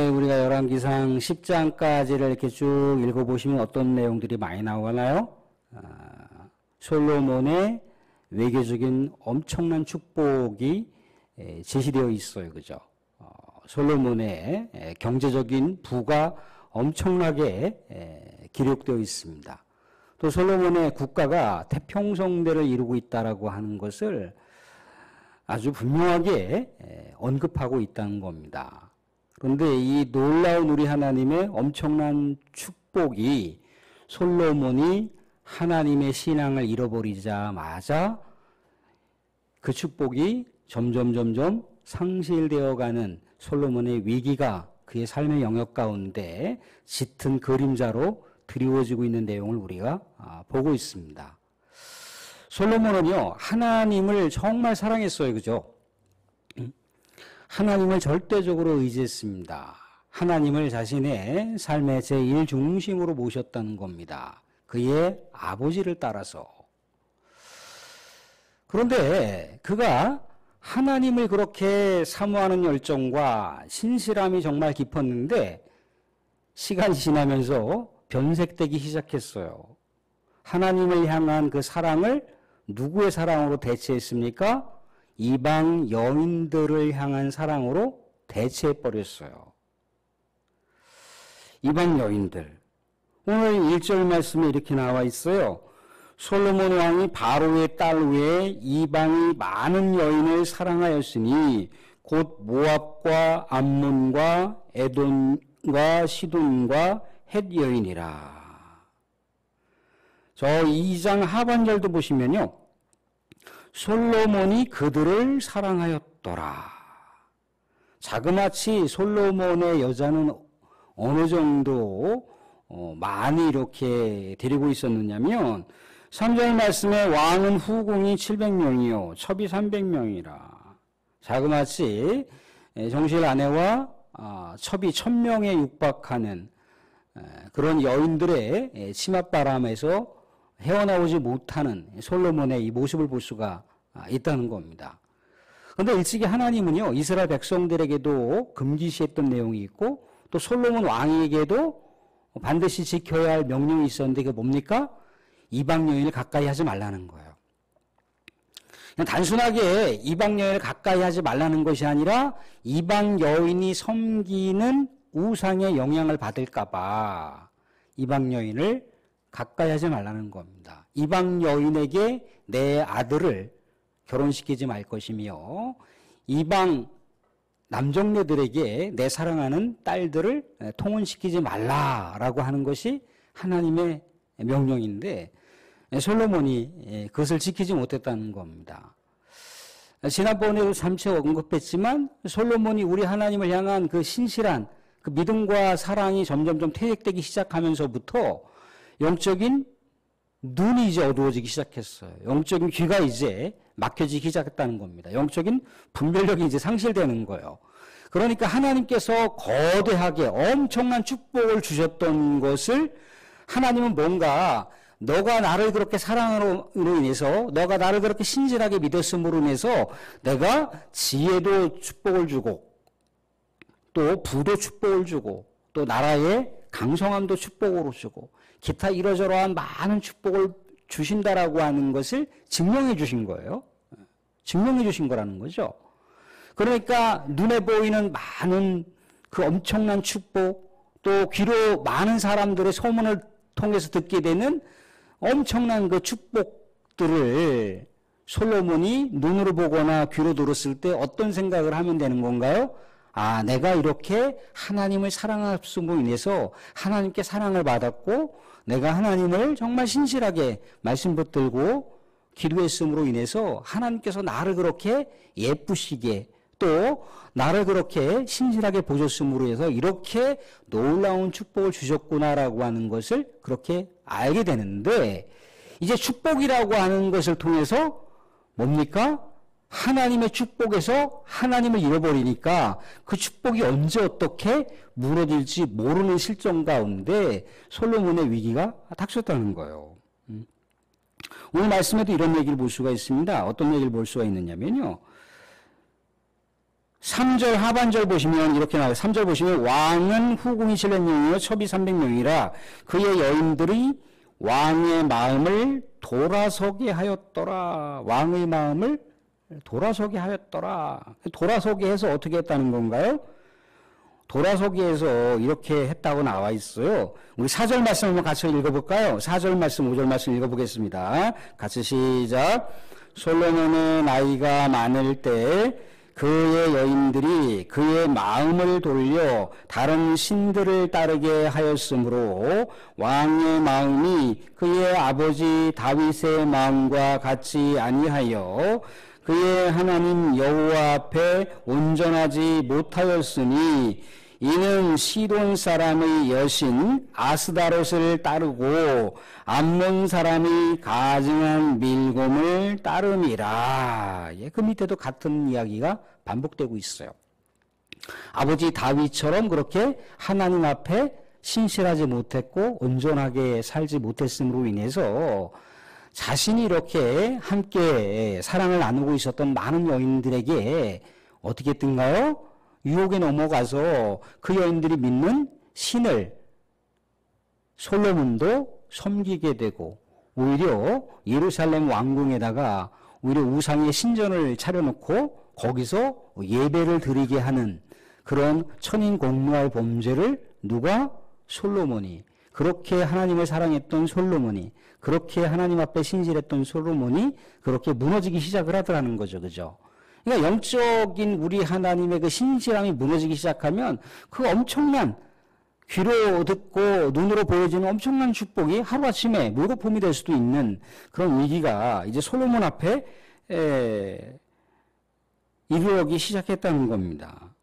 우리가 열왕기상 10장까지를 이렇게 쭉 읽어보시면 어떤 내용들이 많이 나오나요? 솔로몬의 외교적인 엄청난 축복이 제시되어 있어요. 그죠? 솔로몬의 경제적인 부가 엄청나게 기록되어 있습니다. 또 솔로몬의 국가가 태평성대를 이루고 있다라고 하는 것을 아주 분명하게 언급하고 있다는 겁니다. 그런데 이 놀라운 우리 하나님의 엄청난 축복이 솔로몬이 하나님의 신앙을 잃어버리자마자 그 축복이 점점 상실되어가는 솔로몬의 위기가 그의 삶의 영역 가운데 짙은 그림자로 드리워지고 있는 내용을 우리가 보고 있습니다. 솔로몬은요, 하나님을 정말 사랑했어요. 그죠? 하나님을 절대적으로 의지했습니다. 하나님을 자신의 삶의 제1 중심으로 모셨다는 겁니다. 그의 아버지를 따라서. 그런데 그가 하나님을 그렇게 사모하는 열정과 신실함이 정말 깊었는데 시간이 지나면서 변색되기 시작했어요. 하나님을 향한 그 사랑을 누구의 사랑으로 대체했습니까? 이방 여인들을 향한 사랑으로 대체해버렸어요. 이방 여인들. 오늘 1절 말씀에 이렇게 나와 있어요. 솔로몬 왕이 바로의 딸 외에 이방이 많은 여인을 사랑하였으니 곧 모압과 암몬과 에돔과 시돈과 헷 여인이라. 저 2장 하반절도 보시면요. 솔로몬이 그들을 사랑하였더라. 자그마치 솔로몬의 여자는 어느 정도 많이 이렇게 데리고 있었느냐면 3절 말씀에 왕은 후궁이 700명이요 첩이 300명이라. 자그마치 정실 아내와 첩이 1000명에 육박하는 그런 여인들의 치맛바람에서 헤어나오지 못하는 솔로몬의 이 모습을 볼 수가 있다는 겁니다. 그런데 일찍이 하나님은요, 이스라엘 백성들에게도 금기시했던 내용이 있고 또 솔로몬 왕에게도 반드시 지켜야 할 명령이 있었는데 그게 뭡니까? 이방 여인을 가까이 하지 말라는 거예요. 그냥 단순하게 이방 여인을 가까이 하지 말라는 것이 아니라 이방 여인이 섬기는 우상의 영향을 받을까 봐 이방 여인을 가까이 하지 말라는 겁니다. 이방 여인에게 내 아들을 결혼시키지 말 것이며 이방 남정네들에게 내 사랑하는 딸들을 통혼시키지 말라라고 하는 것이 하나님의 명령인데 솔로몬이 그것을 지키지 못했다는 겁니다. 지난번에도 잠시 언급했지만 솔로몬이 우리 하나님을 향한 그 신실한 그 믿음과 사랑이 점점 퇴색되기 시작하면서부터 영적인 눈이 이제 어두워지기 시작했어요. 영적인 귀가 이제 막혀지기 시작했다는 겁니다. 영적인 분별력이 이제 상실되는 거예요. 그러니까 하나님께서 거대하게 엄청난 축복을 주셨던 것을 하나님은 뭔가 너가 나를 그렇게 사랑으로 인해서 너가 나를 그렇게 신실하게 믿었음으로 인해서 내가 지혜도 축복을 주고 또 부도 축복을 주고 또 나라의 강성함도 축복으로 주고 기타 이러저러한 많은 축복을 주신다라고 하는 것을 증명해 주신 거예요. 증명해 주신 거라는 거죠. 그러니까 눈에 보이는 많은 그 엄청난 축복 또 귀로 많은 사람들의 소문을 통해서 듣게 되는 엄청난 그 축복들을 솔로몬이 눈으로 보거나 귀로 들었을 때 어떤 생각을 하면 되는 건가요? 아, 내가 이렇게 하나님을 사랑함으로 인해서 하나님께 사랑을 받았고 내가 하나님을 정말 신실하게 말씀 붙들고 기도했음으로 인해서 하나님께서 나를 그렇게 예쁘시게 또 나를 그렇게 신실하게 보셨음으로 해서 이렇게 놀라운 축복을 주셨구나라고 하는 것을 그렇게 알게 되는데 이제 축복이라고 하는 것을 통해서 뭡니까? 하나님의 축복에서 하나님을 잃어버리니까 그 축복이 언제 어떻게 무너질지 모르는 실정 가운데 솔로몬의 위기가 닥쳤다는 거예요. 오늘 말씀에도 이런 얘기를 볼 수가 있습니다. 어떤 얘기를 볼 수가 있느냐면요. 3절 하반절 보시면 이렇게 나와요. 3절 보시면 왕은 후궁이 700명이요 첩이 300명이라 그의 여인들이 왕의 마음을 돌아서게 하였더라. 왕의 마음을 돌아서게 하였더라. 돌아서게 해서 어떻게 했다는 건가요? 돌아서게 해서 이렇게 했다고 나와 있어요. 우리 4절 말씀 한번 같이 읽어볼까요? 4절 말씀, 5절 말씀 읽어보겠습니다. 같이 시작. 솔로몬의 나이가 많을 때 그의 여인들이 그의 마음을 돌려 다른 신들을 따르게 하였으므로 왕의 마음이 그의 아버지 다윗의 마음과 같이 아니하여 그의 하나님 여호와 앞에 온전하지 못하였으니 이는 시돈 사람의 여신 아스다롯을 따르고 암몬 사람이 가증한 밀곰을 따름이라. 예, 그 밑에도 같은 이야기가 반복되고 있어요. 아버지 다윗처럼 그렇게 하나님 앞에 신실하지 못했고 온전하게 살지 못했음으로 인해서 자신이 이렇게 함께 사랑을 나누고 있었던 많은 여인들에게 어떻게 했던가요? 유혹에 넘어가서 그 여인들이 믿는 신을 솔로몬도 섬기게 되고 오히려 예루살렘 왕궁에다가 오히려 우상의 신전을 차려놓고 거기서 예배를 드리게 하는 그런 천인공노할 범죄를 누가? 솔로몬이. 그렇게 하나님을 사랑했던 솔로몬이, 그렇게 하나님 앞에 신실했던 솔로몬이 그렇게 무너지기 시작을 하더라는 거죠. 그죠? 그러니까 영적인 우리 하나님의 그 신실함이 무너지기 시작하면 그 엄청난 귀로 듣고 눈으로 보여지는 엄청난 축복이 하루아침에 물거품이 될 수도 있는 그런 위기가 이제 솔로몬 앞에 이르기 시작했다는 겁니다.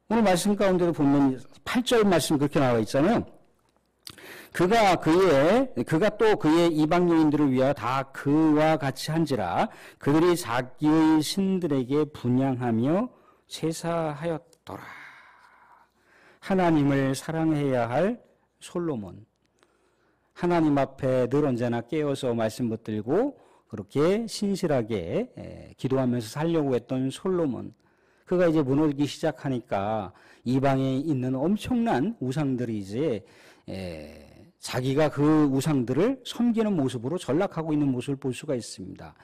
오늘 말씀 가운데도 보면 8절 말씀 그렇게 나와 있잖아요. 그가 또 그의 이방 여인들을 위하여 다 그와 같이 한지라 그들이 자기의 신들에게 분향하며 제사하였더라. 하나님을 사랑해야 할 솔로몬. 하나님 앞에 늘 언제나 깨어서 말씀 붙들고 그렇게 신실하게 기도하면서 살려고 했던 솔로몬. 그가 이제 무너지기 시작하니까 이방에 있는 엄청난 우상들이 이제 자기가 그 우상들을 섬기는 모습으로 전락하고 있는 모습을 볼 수가 있습니다.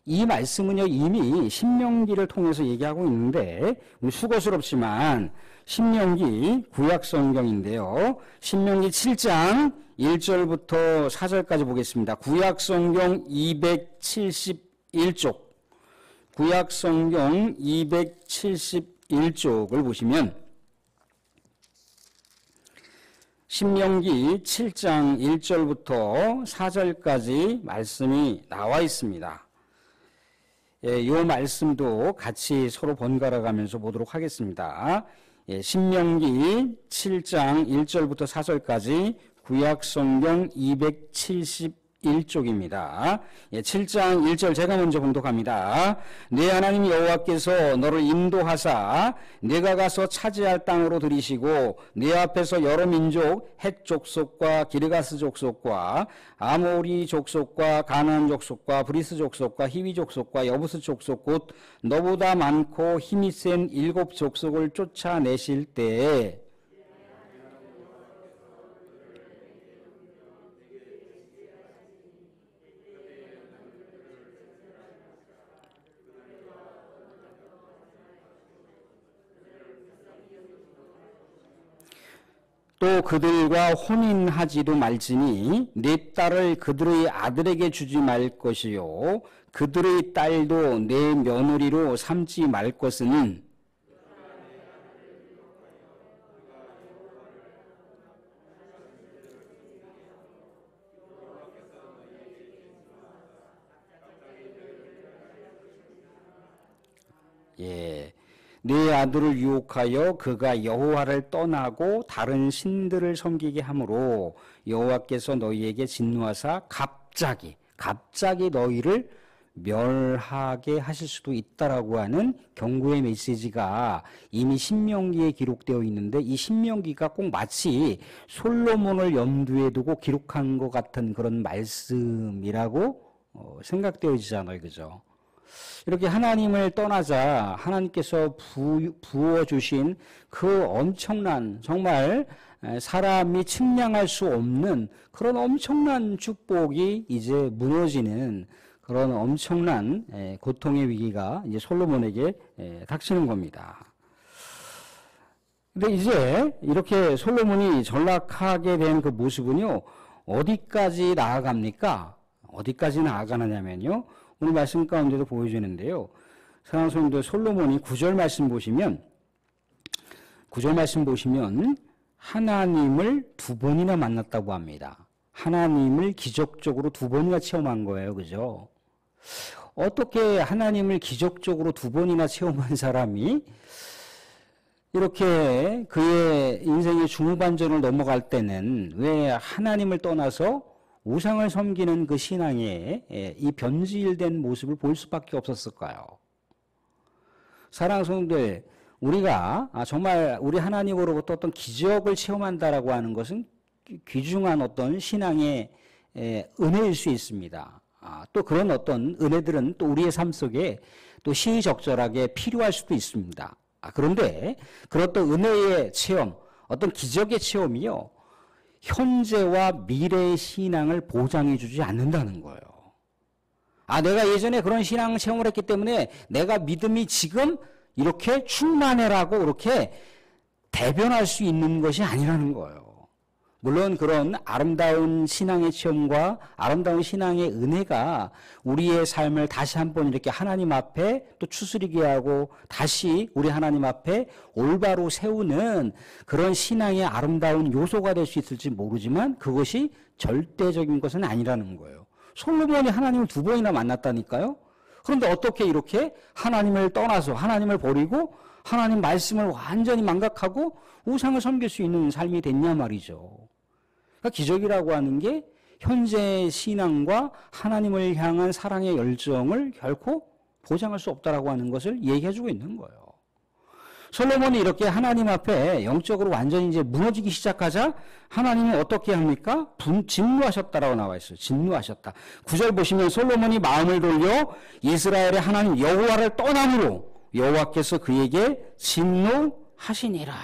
이 말씀은요 이미 신명기를 통해서 얘기하고 있는데 수고스럽지만 신명기 구약성경인데요. 신명기 7장 1절부터 4절까지 보겠습니다. 구약성경 271쪽 구약성경 271쪽을 보시면 신명기 7장 1절부터 4절까지 말씀이 나와 있습니다. 이 말씀도 같이 서로 번갈아 가면서 보도록 하겠습니다. 신명기 7장 1절부터 4절까지 구약성경 271쪽입니다. 7장 1절 제가 먼저 봉독합니다. 네 하나님 여호와께서 너를 인도하사 네가 가서 차지할 땅으로 들이시고 네 앞에서 여러 민족 헷 족속과 기르가스 족속과 아모리 족속과 가나안 족속과 브리스 족속과 히위 족속과 여부스 족속 곧 너보다 많고 힘이 센 7 족속을 쫓아내실 때에 또 그들과 혼인하지도 말지니 네 딸을 그들의 아들에게 주지 말 것이요 그들의 딸도 내 며느리로 삼지 말 것은 네 아들을 유혹하여 그가 여호와를 떠나고 다른 신들을 섬기게 하므로 여호와께서 너희에게 진노하사 갑자기 너희를 멸하게 하실 수도 있다라고 하는 경고의 메시지가 이미 신명기에 기록되어 있는데 이 신명기가 꼭 마치 솔로몬을 염두에 두고 기록한 것 같은 그런 말씀이라고 생각되어지잖아요. 그죠? 이렇게 하나님을 떠나자 하나님께서 부어주신 그 엄청난 정말 사람이 측량할 수 없는 그런 엄청난 축복이 이제 무너지는 그런 엄청난 고통의 위기가 이제 솔로몬에게 닥치는 겁니다. 근데 이제 이렇게 솔로몬이 전락하게 된 그 모습은요, 어디까지 나아갑니까? 어디까지 나아가느냐면요, 오늘 말씀 가운데도 보여주는데요. 사랑하는 성도들, 솔로몬이 9절 말씀 보시면 하나님을 2번이나 만났다고 합니다. 하나님을 기적적으로 2번이나 체험한 거예요. 그죠? 어떻게 하나님을 기적적으로 2번이나 체험한 사람이 이렇게 그의 인생의 중후반전을 넘어갈 때는 왜 하나님을 떠나서 우상을 섬기는 그 신앙의 이 변질된 모습을 볼 수밖에 없었을까요? 사랑하는 성도들, 우리가 정말 우리 하나님으로부터 어떤 기적을 체험한다라고 하는 것은 귀중한 어떤 신앙의 은혜일 수 있습니다. 또 그런 어떤 은혜들은 또 우리의 삶 속에 또 시의적절하게 필요할 수도 있습니다. 그런데 그런 어떤 은혜의 체험, 어떤 기적의 체험이요, 현재와 미래의 신앙을 보장해 주지 않는다는 거예요. 내가 예전에 그런 신앙 체험을 했기 때문에 내가 믿음이 지금 이렇게 충만해라고 이렇게 대변할 수 있는 것이 아니라는 거예요. 물론 그런 아름다운 신앙의 체험과 아름다운 신앙의 은혜가 우리의 삶을 다시 한번 이렇게 하나님 앞에 또 추스리게 하고 다시 우리 하나님 앞에 올바로 세우는 그런 신앙의 아름다운 요소가 될 수 있을지 모르지만 그것이 절대적인 것은 아니라는 거예요. 솔로몬이 하나님을 2번이나 만났다니까요. 그런데 어떻게 이렇게 하나님을 떠나서 하나님을 버리고 하나님 말씀을 완전히 망각하고 우상을 섬길 수 있는 삶이 됐냐 말이죠. 그러니까 기적이라고 하는 게 현재 신앙과 하나님을 향한 사랑의 열정을 결코 보장할 수 없다라고 하는 것을 얘기해주고 있는 거예요. 솔로몬이 이렇게 하나님 앞에 영적으로 완전히 이제 무너지기 시작하자 하나님은 어떻게 합니까? 진노하셨다라고 나와 있어요. 진노하셨다. 9절 보시면 솔로몬이 마음을 돌려 이스라엘의 하나님 여호와를 떠남으로 여호와께서 그에게 진노하시니라.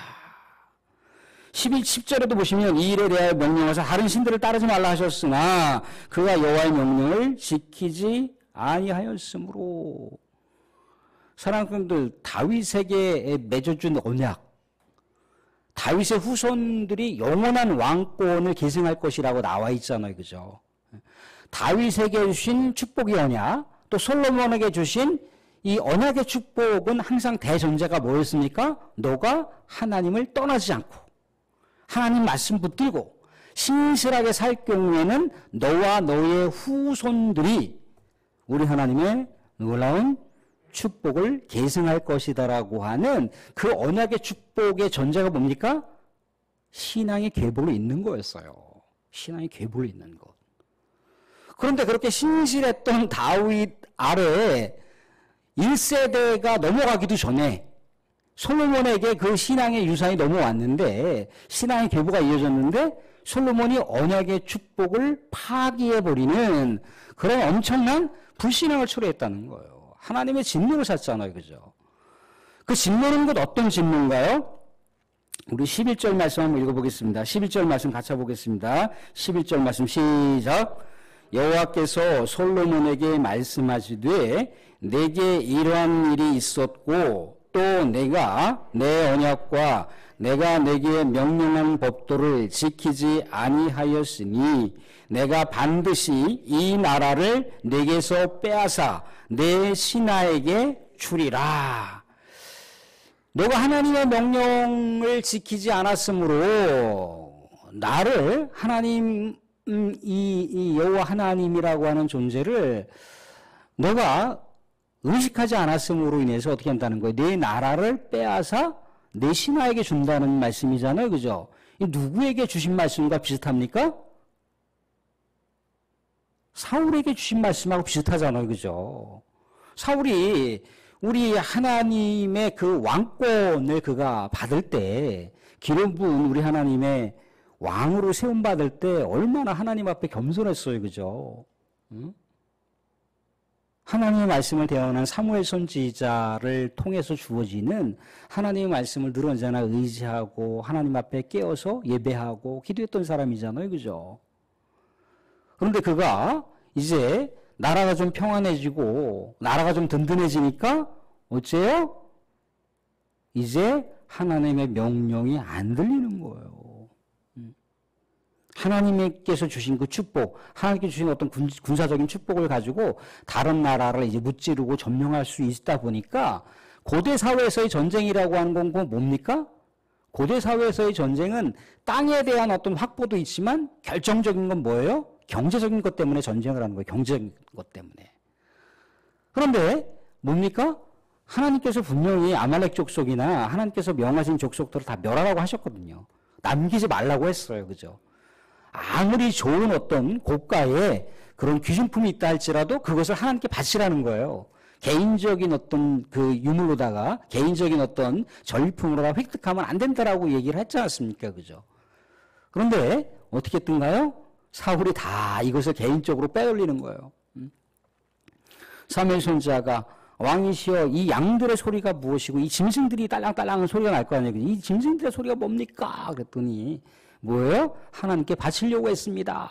10절에도 보시면 이 일에 대하여 명령하사 다른 신들을 따르지 말라 하셨으나 그가 여호와의 명령을 지키지 아니하였으므로. 사랑하는 분들, 다윗에게 맺어준 언약, 다윗의 후손들이 영원한 왕권을 계승할 것이라고 나와 있잖아요. 그죠? 다윗에게 주신 축복의 언약, 또 솔로몬에게 주신 이 언약의 축복은 항상 대전제가 뭐였습니까? 너가 하나님을 떠나지 않고 하나님 말씀 붙들고 신실하게 살 경우에는 너와 너의 후손들이 우리 하나님의 놀라운 축복을 계승할 것이다라고 하는 그 언약의 축복의 전제가 뭡니까? 신앙의 계보로 있는 거였어요. 신앙의 계보로 있는 것. 그런데 그렇게 신실했던 다윗 아래에 1세대가 넘어가기도 전에 솔로몬에게 그 신앙의 유산이 넘어왔는데 신앙의 계보가 이어졌는데 솔로몬이 언약의 축복을 파기해버리는 그런 엄청난 불신앙을 초래했다는 거예요. 하나님의 진노를 샀잖아요. 그죠? 그 진노는 곧 어떤 진노인가요? 우리 11절 말씀 한번 읽어보겠습니다. 11절 말씀 같이 해보겠습니다. 11절 말씀 시작. 여호와께서 솔로몬에게 말씀하시되 내게 이러한 일이 있었고 또 내가 내 언약과 내가 내게 명령한 법도를 지키지 아니하였으니 내가 반드시 이 나라를 내게서 빼앗아 내 신하에게 주리라. 너가 하나님의 명령을 지키지 않았으므로 나를 하나님 이 여호와 하나님이라고 하는 존재를 너가 의식하지 않았음으로 인해서 어떻게 한다는 거예요? 내 나라를 빼앗아 내 신하에게 준다는 말씀이잖아요. 그죠? 누구에게 주신 말씀과 비슷합니까? 사울에게 주신 말씀하고 비슷하잖아요. 그죠? 사울이 우리 하나님의 그 왕권을 그가 받을 때, 기름 부은 우리 하나님의 왕으로 세움받을 때 얼마나 하나님 앞에 겸손했어요. 그죠? 응? 하나님의 말씀을 대언한 사무엘 선지자를 통해서 주어지는 하나님의 말씀을 늘 언제나 의지하고 하나님 앞에 깨어서 예배하고 기도했던 사람이잖아요. 그죠? 그런데 그가 이제 나라가 좀 평안해지고 나라가 좀 든든해지니까 어째요? 이제 하나님의 명령이 안 들리는 거예요. 하나님께서 주신 그 축복, 하나님께서 주신 어떤 군사적인 축복을 가지고 다른 나라를 이제 무찌르고 점령할 수 있다 보니까 고대 사회에서의 전쟁이라고 하는 건 뭡니까? 고대 사회에서의 전쟁은 땅에 대한 어떤 확보도 있지만 결정적인 건 뭐예요? 경제적인 것 때문에 전쟁을 하는 거예요. 경제적인 것 때문에. 그런데 뭡니까? 하나님께서 분명히 아말렉 족속이나 하나님께서 명하신 족속들을 다 멸하라고 하셨거든요. 남기지 말라고 했어요. 그죠? 아무리 좋은 어떤 고가의 그런 귀중품이 있다 할지라도 그것을 하나님께 바치라는 거예요. 개인적인 어떤 그 유물로다가 개인적인 어떤 전리품으로다가 획득하면 안 된다라고 얘기를 했지 않습니까? 그죠? 그런데 어떻게 했던가요? 사울이 다 이것을 개인적으로 빼돌리는 거예요. 사무엘 선지자가 왕이시여 이 양들의 소리가 무엇이고 이 짐승들이 딸랑딸랑한 소리가 날 거 아니에요. 이 짐승들의 소리가 뭡니까? 그랬더니 뭐예요? 하나님께 바치려고 했습니다.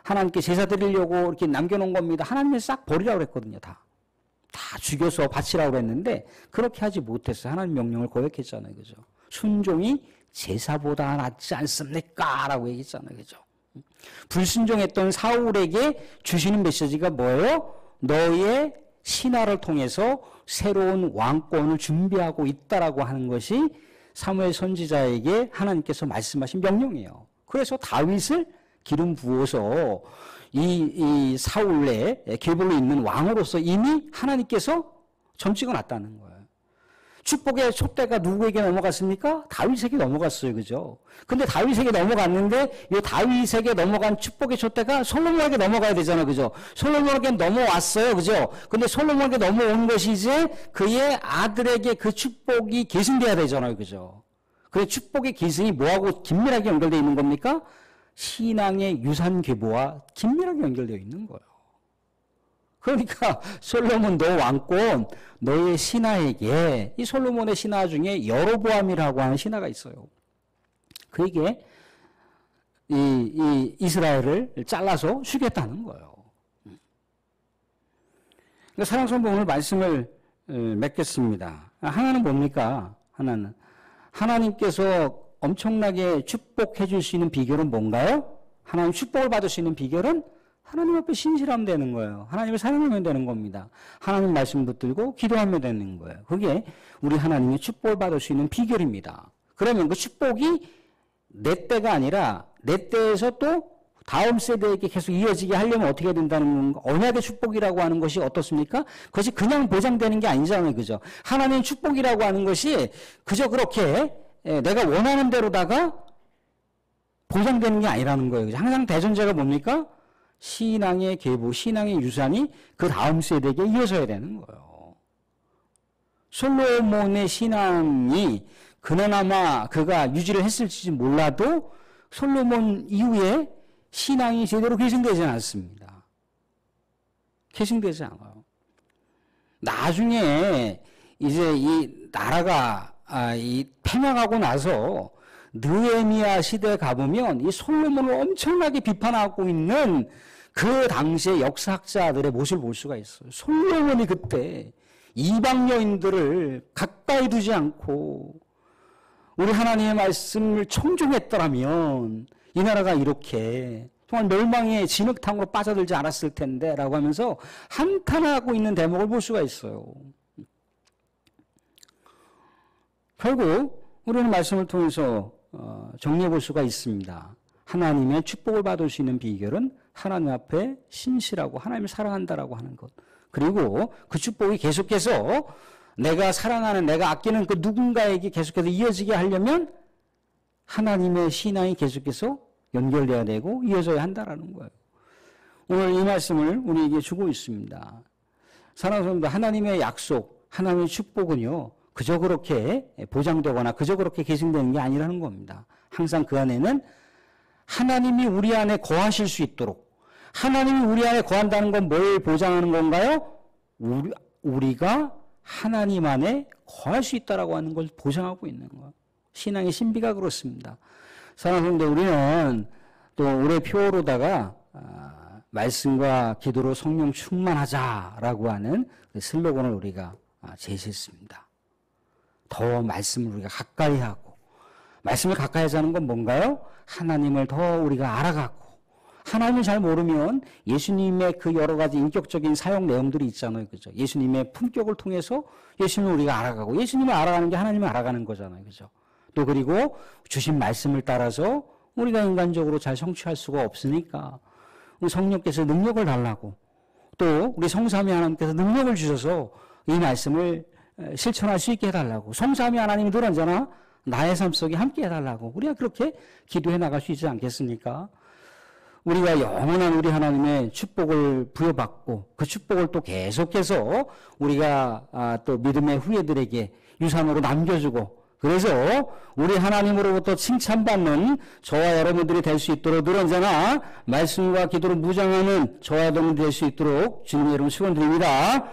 하나님께 제사 드리려고 이렇게 남겨놓은 겁니다. 하나님을 싹 버리라고 그랬거든요. 다 죽여서 바치라고 했는데 그렇게 하지 못했어요. 하나님 명령을 거역했잖아요. 그죠? 순종이 제사보다 낫지 않습니까? 라고 얘기했잖아요. 그죠? 불순종했던 사울에게 주시는 메시지가 뭐예요? 너의 신하를 통해서 새로운 왕권을 준비하고 있다라고 하는 것이 사무엘 선지자에게 하나님께서 말씀하신 명령이에요. 그래서 다윗을 기름 부어서 이 사울의 계보로 있는 왕으로서 이미 하나님께서 점찍어 놨다는 거예요. 축복의 촛대가 누구에게 넘어갔습니까? 다윗에게 넘어갔어요. 그죠? 근데 다윗에게 넘어갔는데 이 다윗에게 넘어간 축복의 촛대가 솔로몬에게 넘어가야 되잖아요. 그죠? 솔로몬에게 넘어왔어요. 그죠? 근데 솔로몬에게 넘어온 것이 이제 그의 아들에게 그 축복이 계승돼야 되잖아요. 그죠? 그래서 축복의 계승이 뭐하고 긴밀하게 연결되어 있는 겁니까? 신앙의 유산 계보와 긴밀하게 연결되어 있는 거예요. 그러니까 솔로몬 너 왕권 너의 신하에게 이 솔로몬의 신하 중에 여로보암이라고 하는 신하가 있어요. 그에게 이 이스라엘을 잘라서 죽였다는 거예요. 그러니까 사랑하는 성도 오늘 말씀을 맺겠습니다. 하나는 뭡니까? 하나는 하나님께서 엄청나게 축복해 줄 수 있는 비결은 뭔가요? 하나님 축복을 받을 수 있는 비결은 하나님 앞에 신실하면 되는 거예요. 하나님을 사랑하면 되는 겁니다. 하나님 말씀 붙들고 기도하면 되는 거예요. 그게 우리 하나님의 축복을 받을 수 있는 비결입니다. 그러면 그 축복이 내 때가 아니라 내 때에서 또 다음 세대에게 계속 이어지게 하려면 어떻게 된다는 건가? 언약의 축복이라고 하는 것이 어떻습니까? 그것이 그냥 보장되는 게 아니잖아요. 그죠? 하나님의 축복이라고 하는 것이 그저 그렇게 내가 원하는 대로다가 보장되는 게 아니라는 거예요. 항상 대전제가 뭡니까? 신앙의 계보, 신앙의 유산이 그 다음 세대에게 이어져야 되는 거예요. 솔로몬의 신앙이 그나마 그가 유지를 했을지 몰라도 솔로몬 이후에 신앙이 제대로 계승되지 않았습니다. 계승되지 않아요. 나중에 이제 이 나라가 패망하고 나서 느헤미야 시대에 가보면 이 솔로몬을 엄청나게 비판하고 있는 그 당시의 역사학자들의 모습을 볼 수가 있어요. 솔로몬이 그때 이방 여인들을 가까이 두지 않고 우리 하나님의 말씀을 청종했더라면 이 나라가 이렇게 정말 멸망의 진흙탕으로 빠져들지 않았을 텐데 라고 하면서 한탄하고 있는 대목을 볼 수가 있어요. 결국 우리는 말씀을 통해서 정리해 볼 수가 있습니다. 하나님의 축복을 받을 수 있는 비결은 하나님 앞에 신실하고 하나님을 사랑한다라고 하는 것. 그리고 그 축복이 계속해서 내가 사랑하는 내가 아끼는 그 누군가에게 계속해서 이어지게 하려면 하나님의 신앙이 계속해서 연결돼야 되고 이어져야 한다라는 거예요. 오늘 이 말씀을 우리에게 주고 있습니다. 사랑하는 성도, 하나님의 약속, 하나님의 축복은요. 그저 그렇게 보장되거나 그저 그렇게 계승되는 게 아니라는 겁니다. 항상 그 안에는 하나님이 우리 안에 거하실 수 있도록 하나님이 우리 안에 거한다는 건 뭘 보장하는 건가요? 우리가 하나님 안에 거할 수 있다라고 하는 걸 보장하고 있는 거예요. 신앙의 신비가 그렇습니다. 사랑하는 성도, 우리는 또 올해 표로다가 말씀과 기도로 성령 충만하자라고 하는 그 슬로건을 우리가 제시했습니다. 더 말씀을 우리가 가까이 하고, 말씀을 가까이 하자는 건 뭔가요? 하나님을 더 우리가 알아가고, 하나님을 잘 모르면 예수님의 그 여러 가지 인격적인 사용 내용들이 있잖아요. 그죠? 예수님의 품격을 통해서 예수님을 우리가 알아가고, 예수님을 알아가는 게 하나님을 알아가는 거잖아요. 그죠? 또 그리고 주신 말씀을 따라서 우리가 인간적으로 잘 성취할 수가 없으니까 우리 성령께서 능력을 달라고, 또 우리 성삼위 하나님께서 능력을 주셔서 이 말씀을 실천할 수 있게 해달라고, 성삼위 하나님이 늘 언제나 나의 삶 속에 함께 해달라고 우리가 그렇게 기도해 나갈 수 있지 않겠습니까? 우리가 영원한 우리 하나님의 축복을 부여받고 그 축복을 또 계속해서 우리가 또 믿음의 후예들에게 유산으로 남겨주고, 그래서 우리 하나님으로부터 칭찬받는 저와 여러분들이 될 수 있도록 늘 언제나 말씀과 기도로 무장하는 저와 여러분들이 될 수 있도록 주님의 이름으로 축원드립니다.